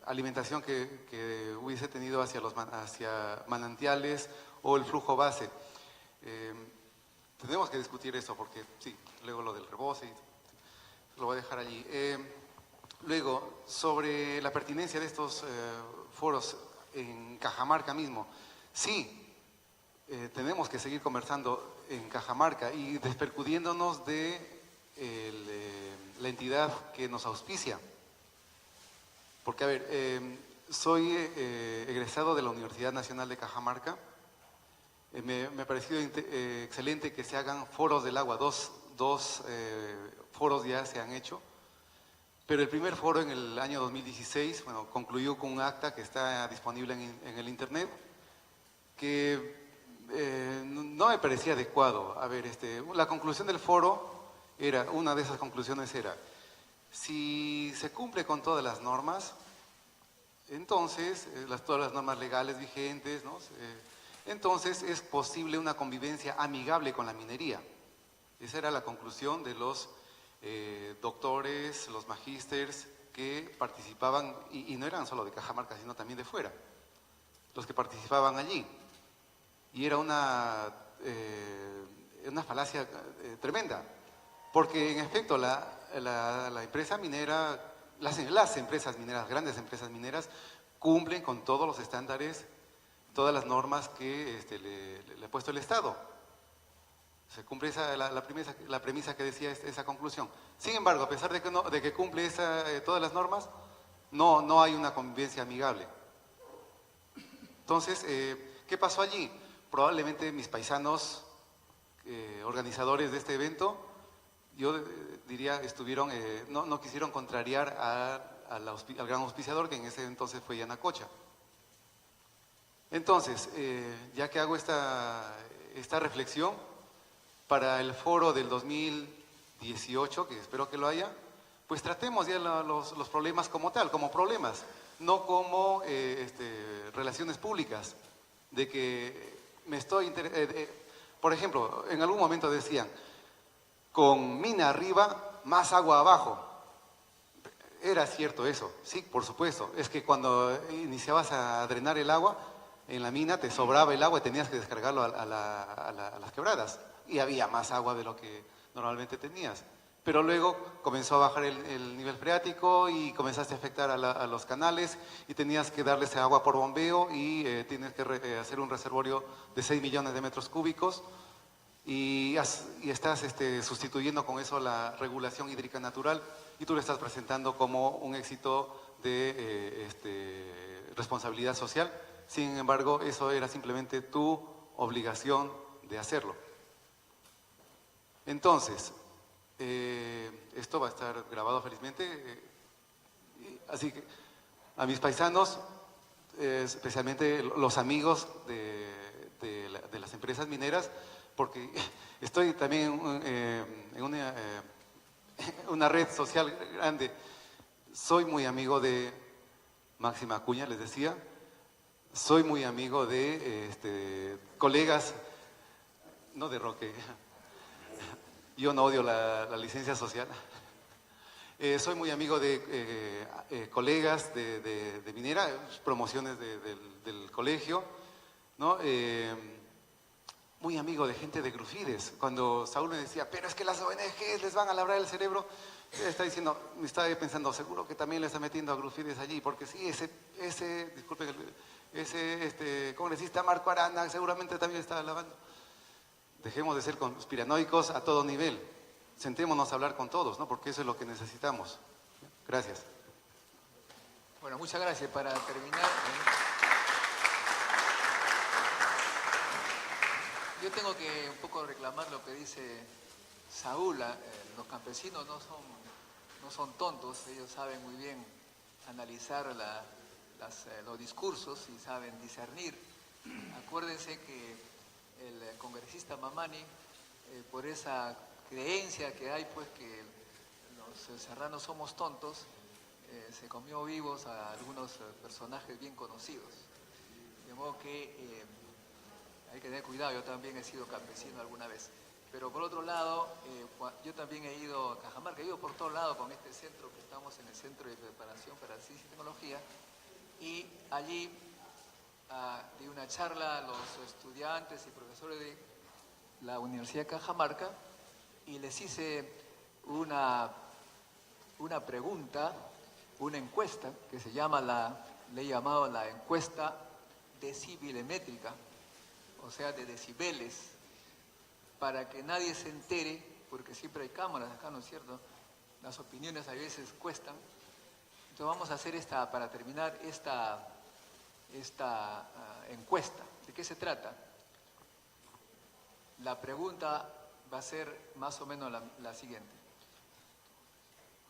alimentación que hubiese tenido hacia manantiales o el flujo base. Tenemos que discutir eso porque, sí, luego lo del rebose, lo voy a dejar allí. Luego, sobre la pertinencia de estos foros en Cajamarca mismo, sí, tenemos que seguir conversando en Cajamarca y despercudiéndonos de la entidad que nos auspicia. Porque, a ver, soy egresado de la Universidad Nacional de Cajamarca. Me ha parecido excelente que se hagan foros del agua, dos foros ya se han hecho. Pero el primer foro en el año 2016, bueno, concluyó con un acta que está disponible en el internet, que no me parecía adecuado. A ver, la conclusión del foro una de esas conclusiones era, si se cumple con todas las normas, Entonces, todas las normas legales vigentes, ¿no? Entonces es posible una convivencia amigable con la minería. Esa era la conclusión de los doctores, los magísters que participaban, y no eran solo de Cajamarca, sino también de fuera, los que participaban allí. Y era una falacia tremenda, porque en efecto la empresa minera, las empresas mineras, grandes empresas mineras, cumplen con todos los estándares, todas las normas que le ha puesto el Estado. Se cumple la premisa que decía esa conclusión. Sin embargo, a pesar de que cumple todas las normas, no hay una convivencia amigable. Entonces, ¿qué pasó allí? Probablemente mis paisanos, organizadores de este evento, yo diría, no quisieron contrariar al gran auspiciador, que en ese entonces fue Yanacocha. Entonces, ya que hago esta reflexión, para el foro del 2018, que espero que lo haya, pues tratemos ya los problemas como tal, como problemas, no como relaciones públicas, de que me estoy... por ejemplo, en algún momento decían, con mina arriba, más agua abajo. Era cierto eso, sí, por supuesto. Es que cuando iniciabas a drenar el agua, en la mina te sobraba el agua y tenías que descargarlo a las quebradas. Y había más agua de lo que normalmente tenías. Pero luego comenzó a bajar el nivel freático y comenzaste a afectar a los canales y tenías que darles agua por bombeo y tienes que hacer un reservorio de 6 millones de metros cúbicos y estás sustituyendo con eso la regulación hídrica natural y tú lo estás presentando como un éxito de responsabilidad social. Sin embargo, eso era simplemente tu obligación de hacerlo. Entonces, esto va a estar grabado felizmente, así que a mis paisanos, especialmente los amigos de las empresas mineras, porque estoy también en una red social grande, soy muy amigo de Máxima Acuña, les decía, soy muy amigo de colegas, no de Roque. Yo no odio la licencia social. Soy muy amigo de colegas de minera, promociones del colegio, ¿no? Muy amigo de gente de Grufides. Cuando Saúl me decía, pero es que las ONGs les van a labrar el cerebro, me estaba pensando, seguro que también le está metiendo a Grufides allí, porque sí, ese congresista Marco Arana seguramente también estaba lavando. Dejemos de ser conspiranoicos a todo nivel. Sentémonos a hablar con todos, ¿no? Porque eso es lo que necesitamos. Gracias. Bueno, muchas gracias. Para terminar, yo tengo que un poco reclamar lo que dice Saúl. Los campesinos no son tontos, ellos saben muy bien analizar los discursos y saben discernir. Acuérdense que el congresista Mamani, por esa creencia que hay, pues que los serranos somos tontos, se comió vivos a algunos personajes bien conocidos. De modo que hay que tener cuidado, yo también he sido campesino alguna vez. Pero por otro lado, yo también he ido a Cajamarca, he ido por todos lados con este centro, que estamos en el Centro de Preparación para Ciencia y Tecnología, y allí di una charla a los estudiantes y profesores de la Universidad de Cajamarca y les hice una pregunta, una encuesta que se llama le he llamado la encuesta decibilométrica, o sea, de decibeles, para que nadie se entere, porque siempre hay cámaras acá, ¿no es cierto? Las opiniones a veces cuestan. Entonces vamos a hacer para terminar esta encuesta. ¿De qué se trata? La pregunta va a ser más o menos la siguiente.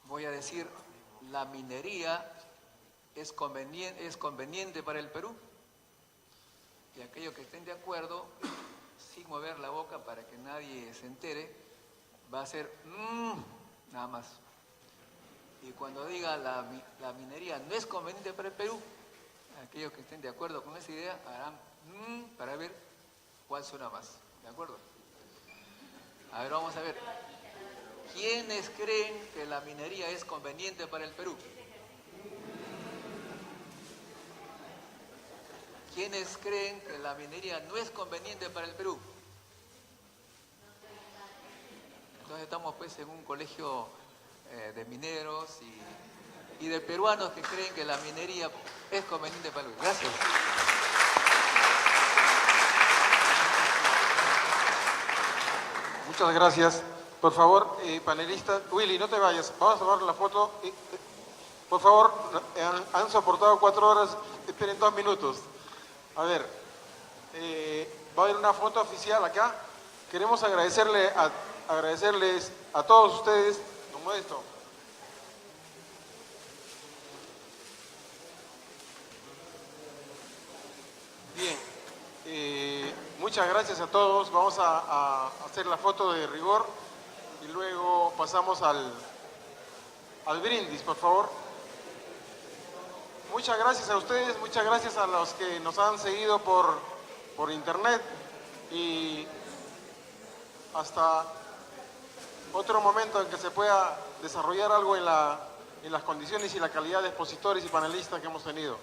Voy a decir, ¿la minería es conveniente para el Perú? Y aquellos que estén de acuerdo, sin mover la boca para que nadie se entere, va a ser nada más. Y cuando diga la minería no es conveniente para el Perú, aquellos que estén de acuerdo con esa idea harán para ver cuál suena más. ¿De acuerdo? A ver, vamos a ver. ¿Quiénes creen que la minería es conveniente para el Perú? ¿Quiénes creen que la minería no es conveniente para el Perú? Entonces estamos pues en un colegio de mineros y de peruanos que creen que la minería es conveniente para el Perú. Gracias. Muchas gracias. Por favor, panelista, Willy, no te vayas. Vamos a tomar la foto. Por favor, han soportado 4 horas, esperen 2 minutos. A ver, va a haber una foto oficial acá. Queremos agradecerles a todos ustedes, como esto. Bien, muchas gracias a todos. Vamos a hacer la foto de rigor y luego pasamos al brindis, por favor. Muchas gracias a ustedes, muchas gracias a los que nos han seguido por internet y hasta otro momento en que se pueda desarrollar algo en las condiciones y la calidad de expositores y panelistas que hemos tenido.